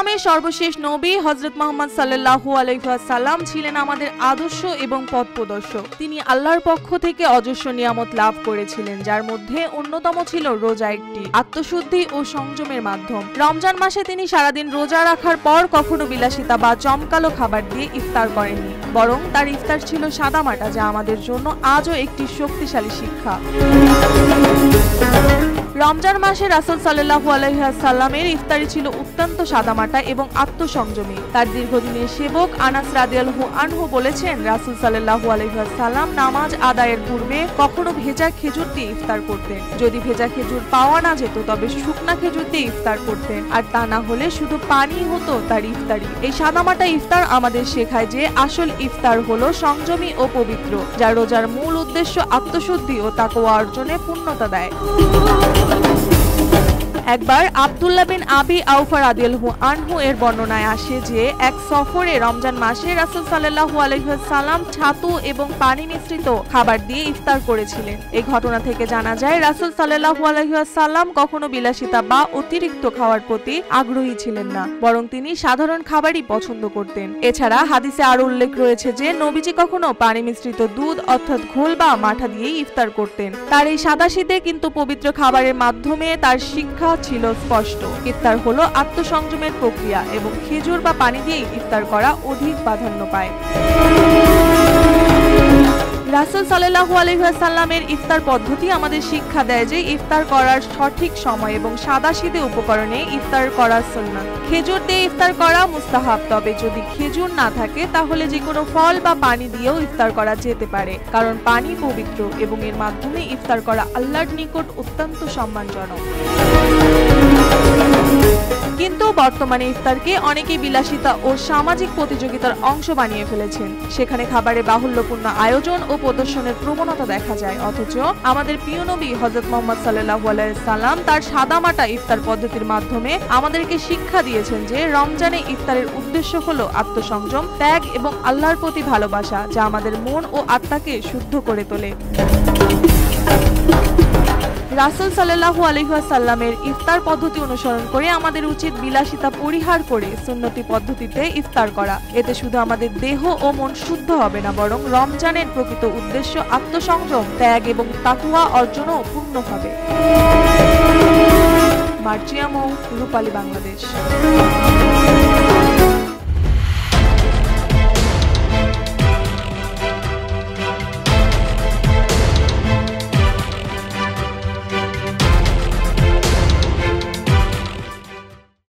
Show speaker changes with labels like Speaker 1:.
Speaker 1: ইসলামের সর্বশেষ নবী হযরত মুহাম্মদ সাল্লাল্লাহু আলাইহি ওয়াসাল্লাম ছিলেন আমাদের আদর্শ এবং পথপ্রদর্শক। তিনি আল্লাহর পক্ষ থেকে অজস্র নিয়ামত লাভ করেছিলেন, যার মধ্যে অন্যতম ছিল রোজা, একটি আত্মশুদ্ধি ও সংযমের মাধ্যম। রমজান মাসে তিনি সারাদিন রোজা রাখার পর কখনো বিলাসিতা বা চমকালো খাবার দিয়ে ইফতার করেননি, বরং তার ইফতার ছিল সাদামাটা, যা আমাদের জন্য আজও একটি শক্তিশালী শিক্ষা। রমজান মাসে রাসূল সাল্লাল্লাহু আলাইহি ওয়াসাল্লামের ইফতারি ছিল অত্যন্ত সাদামাটা এবং আত্মসংযমী। তার দীর্ঘদিনের সেবক আনাস রাদিয়াল্লাহু আনহু বলেছেন, রাসূল সাল্লাল্লাহু আলাইহি ওয়াসাল্লাম নামাজ আদায়ের পূর্বে কখনো ভেজা খেজুর দিয়ে ইফতার করতেন। যদি ভেজা খেজুর পাওয়া না যেত তবে শুকনা খেজুর দিয়ে ইফতার করতেন, আর তা না হলে শুধু পানি হতো তার ইফতারি। এই সাদামাটা ইফতার আমাদের শেখায় যে আসল ইফতার হলো সংযমী ও পবিত্র, যা রোজার মূল উদ্দেশ্য আত্মশুদ্ধি ও তাকওয়া অর্জনে পূর্ণতা দেয়। একবার আব্দুল্লাহ বিন আবি আওফা রাদিয়াল্লাহু আনহু এর বর্ণনায় আসে যে এক সফরে রমজান মাসে রাসূল সাল্লাল্লাহু আলাইহি ওয়াসাল্লাম ছাতু এবং পানি মিশ্রিত খাবার দিয়ে ইফতার করেছিলেন। এই ঘটনা থেকে জানা যায় রাসূল সাল্লাল্লাহু আলাইহি ওয়াসাল্লাম কখনো বিলাসিতা বা অতিরিক্ত খাওয়ার প্রতি আগ্রহী ছিলেন না, বরং তিনি সাধারণ খাবারই পছন্দ করতেন। এছাড়া হাদিসে আরো উল্লেখ রয়েছে যে নবীজি কখনো পানি মিশ্রিত দুধ অর্থাৎ ঘোল বা মাঠা দিয়ে ইফতার করতেন। তার এই সাদাসিধে কিন্তু পবিত্র খাবারের মাধ্যমে তার শিক্ষা ছিল স্পষ্ট। ইফতার হলো আত্মসংযমের প্রক্রিয়া এবং খেজুর বা পানি দিয়ে ইফতার করা অধিক প্রাধান্য পায়। রাসূল সাল্লাল্লাহু আলাইহি ওয়াসাল্লামের ইফতার পদ্ধতি আমাদের শিক্ষা দেয় যে ইফতার করার সঠিক সময় এবং সাদাসিধে উপকরণে ইফতার করা সুন্নাত। খেজুর দিয়ে ইফতার করা মুস্তাহাব, তবে যদি খেজুর না থাকে তাহলে যে কোনো ফল বা পানি দিয়েও ইফতার করা যেতে পারে, কারণ পানি পবিত্র এবং এর মাধ্যমে ইফতার করা আল্লাহর নিকট অত্যন্ত সম্মানজনক। কিন্তু বর্তমানে ইফতারকে অনেকেই বিলাসিতা ও সামাজিক প্রতিযোগিতার অংশ বানিয়ে ফেলেছেন। সেখানে খাবারে বাহুল্যপূর্ণ আয়োজন ও প্রদর্শনের প্রবণতা দেখা যায়, অথচ আমাদের প্রিয় নবী হযরত মুহাম্মদ সাল্লাল্লাহু আলাইহি ওয়াসাল্লাম তার সাদামাটা ইফতার পদ্ধতির মাধ্যমে আমাদেরকে শিক্ষা দিয়েছেন যে রমজানে ইফতারের উদ্দেশ্য হলো আত্মসংযম, ত্যাগ এবং আল্লাহর প্রতি ভালোবাসা, যা আমাদের মন ও আত্মাকে শুদ্ধ করে তোলে। রাসূল সাল্লাল্লাহু আলাইহি ওয়াসাল্লামের ইফতার পদ্ধতি অনুসরণ করে আমাদের উচিত বিলাসিতা পরিহার করে সুন্নতি পদ্ধতিতে ইফতার করা। এতে শুধু আমাদের দেহ ও মন শুদ্ধ হবে না, বরং রমজানের প্রকৃত উদ্দেশ্য আত্মসংযম, ত্যাগ এবং তাকওয়া অর্জনও পূর্ণ হবে। মার্জিয়া মৌ, রূপালী বাংলাদেশ।